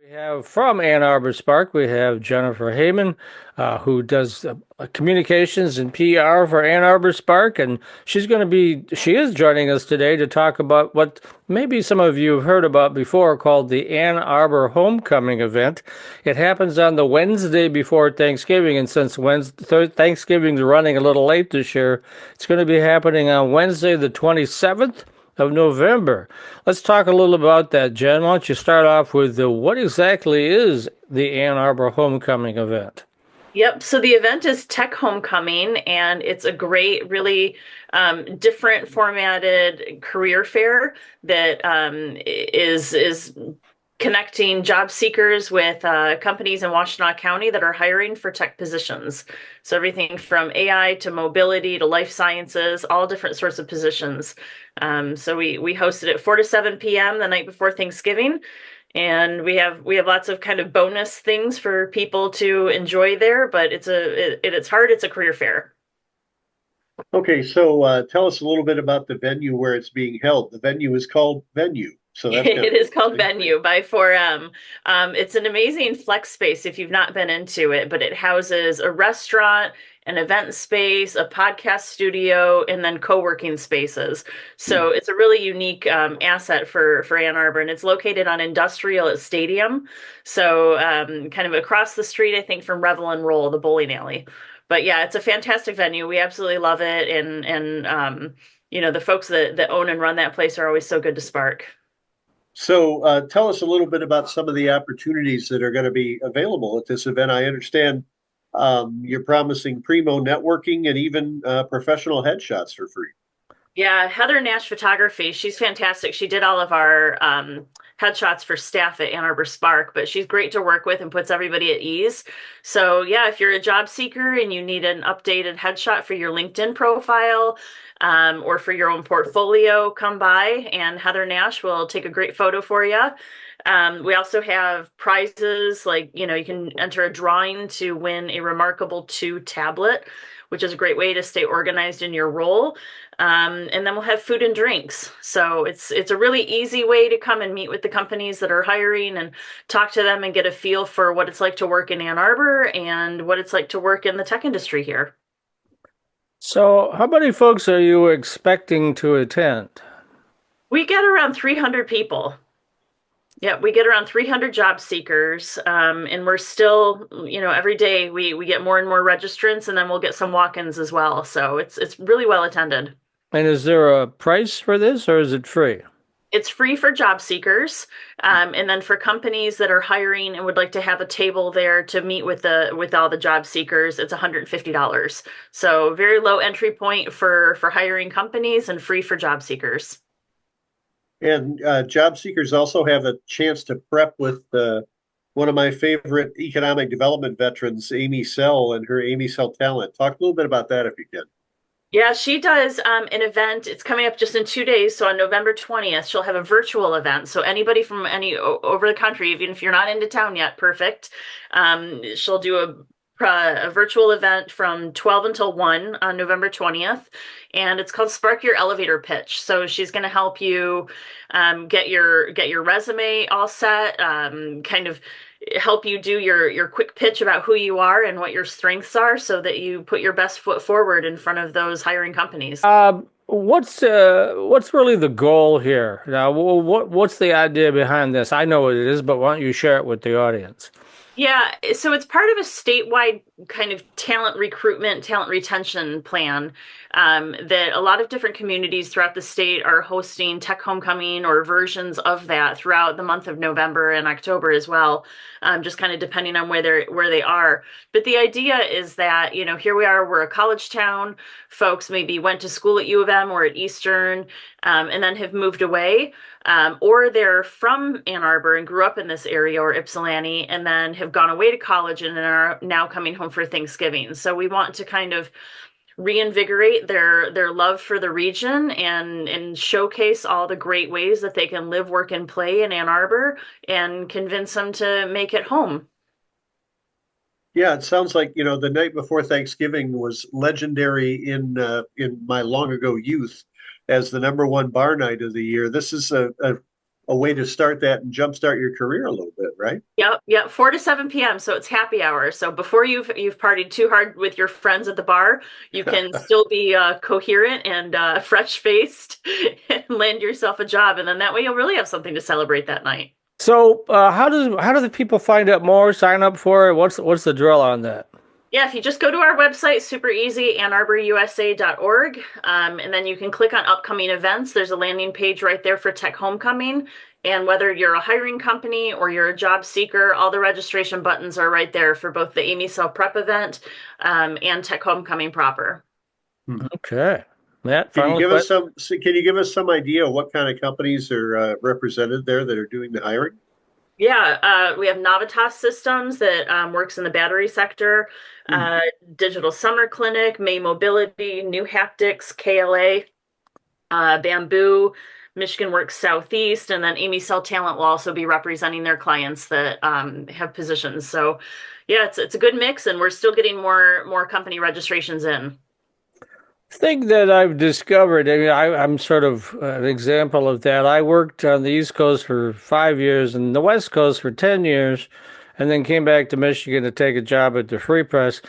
We have from Ann Arbor Spark, we have Jennifer Hayman, who does communications and PR for Ann Arbor Spark, and she is joining us today to talk about what maybe some of you have heard about before, called the Ann Arbor Homecoming event. It happens on the Wednesday before Thanksgiving, and since Thanksgiving's running a little late this year, it's going to be happening on Wednesday, the 27th of November. Let's talk a little about that, Jen. Why don't you start off with what exactly is the Ann Arbor Homecoming event? Yep. So the event is Tech Homecoming, and it's a great, really different formatted career fair that is connecting job seekers with companies in Washtenaw County that are hiring for tech positions. So everything from AI to mobility to life sciences, all different sorts of positions. So we hosted it 4 to 7 p.m. the night before Thanksgiving. And we have lots of kind of bonus things for people to enjoy there, but it's hard. It's a career fair. Okay, so tell us a little bit about the venue where it's being held. The venue is called Venue, so that's kind It of is called interesting. Venue by 4M. It's an amazing flex space if you've not been into it, but it houses a restaurant, an event space, a podcast studio, and then co-working spaces. So it's a really unique asset for Ann Arbor, and it's located on Industrial at Stadium. So kind of across the street, I think, from Revel and Roll, the bowling alley. But yeah, it's a fantastic venue. We absolutely love it, and the folks that own and run that place are always so good to Spark. So tell us a little bit about some of the opportunities that are going to be available at this event. I understand you're promising primo networking and even professional headshots for free. Yeah, Heather Nash Photography, she's fantastic. She did all of our headshots for staff at Ann Arbor Spark, but she's great to work with and puts everybody at ease. So, yeah, if you're a job seeker and you need an updated headshot for your LinkedIn profile or for your own portfolio, come by and Heather Nash will take a great photo for you. We also have prizes like, you can enter a drawing to win a Remarkable 2 tablet, which is a great way to stay organized in your role. And then we'll have food and drinks. So it's a really easy way to come and meet with the companies that are hiring and talk to them and get a feel for what it's like to work in Ann Arbor and what it's like to work in the tech industry here. So, how many folks are you expecting to attend? We get around 300 people. Yeah, we get around 300 job seekers, and we're still, every day we get more and more registrants, and then we'll get some walk-ins as well. So it's really well attended. And is there a price for this or is it free? It's free for job seekers, and then for companies that are hiring and would like to have a table there to meet with all the job seekers, it's $150. So very low entry point for hiring companies and free for job seekers. And job seekers also have a chance to prep with one of my favorite economic development veterans, Amy Sell, and her Amy Sell talent. Talk a little bit about that if you can. Yeah, she does an event. It's coming up just in 2 days. So on November 20th, she'll have a virtual event. So anybody from over the country, even if you're not into town yet, perfect. She'll do a virtual event from 12 until 1 on November 20th. And it's called Spark Your Elevator Pitch. So she's going to help you get your resume all set, kind of help you do your quick pitch about who you are and what your strengths are so that you put your best foot forward in front of those hiring companies. What's really the goal here? Now, what's the idea behind this? I know what it is, but why don't you share it with the audience? Yeah, so it's part of a statewide kind of talent recruitment, talent retention plan that a lot of different communities throughout the state are hosting Tech Homecoming or versions of that throughout the month of November and October as well, just kind of depending on where they are. But the idea is that, here we are, we're a college town. Folks maybe went to school at U of M or at Eastern, and then have moved away. Or they're from Ann Arbor and grew up in this area or Ypsilanti and then have gone away to college and are now coming home for Thanksgiving. So we want to kind of reinvigorate their love for the region and showcase all the great ways that they can live, work, and play in Ann Arbor and convince them to make it home. Yeah, it sounds like, the night before Thanksgiving was legendary in my long ago youth as the number one bar night of the year. This is a a way to start that and jumpstart your career a little bit, right? Yep, 4 to 7 p.m. So it's happy hour. So before you've partied too hard with your friends at the bar, you can still be coherent and fresh faced and land yourself a job, and then that way you'll really have something to celebrate that night. So, how do the people find out more, sign up for it? What's the drill on that? Yeah, if you just go to our website, super easy, AnnArborUSA.org, and then you can click on upcoming events. There's a landing page right there for Tech Homecoming. And whether you're a hiring company or you're a job seeker, all the registration buttons are right there for both the Amy Cell Prep event and Tech Homecoming proper. Okay. Matt, Can you final give us question. can you give us some idea of what kind of companies are represented there that are doing the hiring? Yeah, we have Navitas Systems that works in the battery sector, Hmm. uh, Digital Summer Clinic, May Mobility, New Haptics, KLA, Bamboo, Michigan Works Southeast, and then Amy Cell Talent will also be representing their clients that have positions. So, yeah, it's a good mix, and we're still getting more company registrations in. Thing that I've discovered, I mean, I'm sort of an example of that. I worked on the East Coast for 5 years and the West Coast for 10 years, and then came back to Michigan to take a job at the Free Press.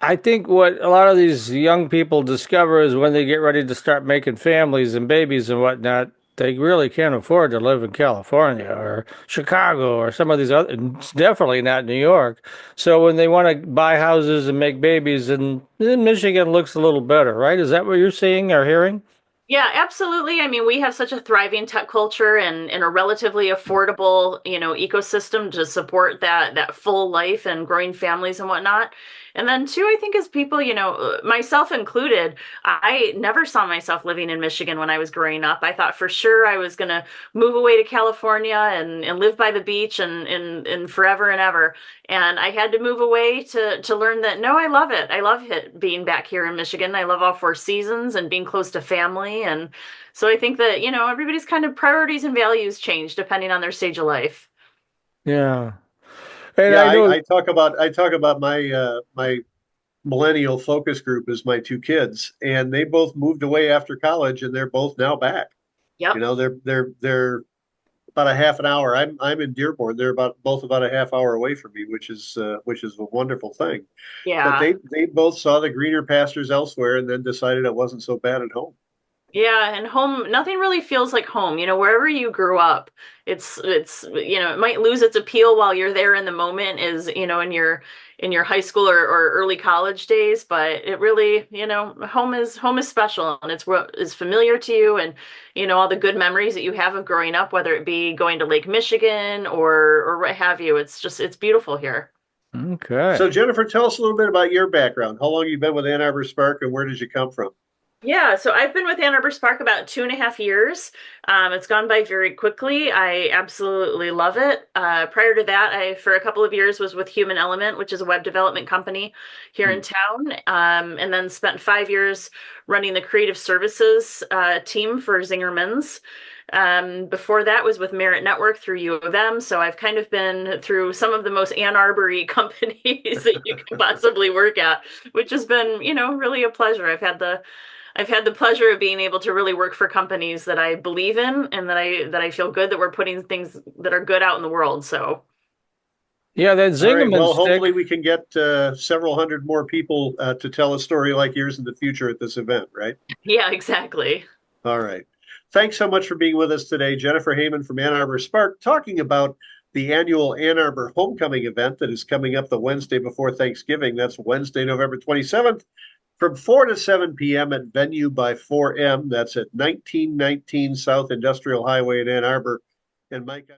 I think what a lot of these young people discover is when they get ready to start making families and babies and whatnot, they really can't afford to live in California or Chicago or some of these other, it's definitely not New York. So when they want to buy houses and make babies, and then Michigan looks a little better, right? Is that what you're seeing or hearing? Yeah, absolutely. I mean, we have such a thriving tech culture and a relatively affordable, ecosystem to support that full life and growing families and whatnot. And then two, I think as people, myself included, I never saw myself living in Michigan when I was growing up. I thought for sure I was going to move away to California and live by the beach and forever and ever. And I had to move away to learn that no, I love it. I love it being back here in Michigan. I love all four seasons and being close to family. And so I think that, everybody's kind of priorities and values change depending on their stage of life. Yeah. And Yeah, I know, I talk about my millennial focus group as my two kids, and they both moved away after college, and they're both now back. You Yep. know, they're about a half an hour. I'm in Dearborn. They're both about a half hour away from me, which is a wonderful thing. But Yeah. they both saw the greener pastures elsewhere, and then decided it wasn't so bad at home. Yeah, and home, nothing really feels like home. Wherever you grew up, it might lose its appeal while you're there in the moment is, in your high school or early college days, but it really, home is special and it's what is familiar to you and all the good memories that you have of growing up, whether it be going to Lake Michigan or what have you. It's beautiful here. okay. So Jennifer, tell us a little bit about your background. How long you been with Ann Arbor Spark, and where did you come from? Yeah, so I've been with Ann Arbor Spark about 2.5 years. It's gone by very quickly. I absolutely love it. Prior to that, I, for a couple of years, was with Human Element, which is a web development company here Hmm. in town, and then spent 5 years running the creative services team for Zingerman's. Before that was with Merit Network through U of M. So I've kind of been through some of the most Ann Arbor-y companies that you can possibly work at, which has been, really a pleasure. I've had the pleasure of being able to really work for companies that I believe in and that I feel good that we're putting things that are good out in the world. So Yeah, that All right. Zingerman Well, stick. hopefully we can get several hundred more people to tell a story like yours in the future at this event, right? yeah, exactly. All right. Thanks so much for being with us today, Jennifer Hayman from Ann Arbor Spark, talking about the annual Ann Arbor Homecoming event that is coming up the Wednesday before Thanksgiving. That's Wednesday, November 27th, from 4 to 7 p.m. at Venue by 4M. That's at 1919 South Industrial Highway in Ann Arbor. And Mike,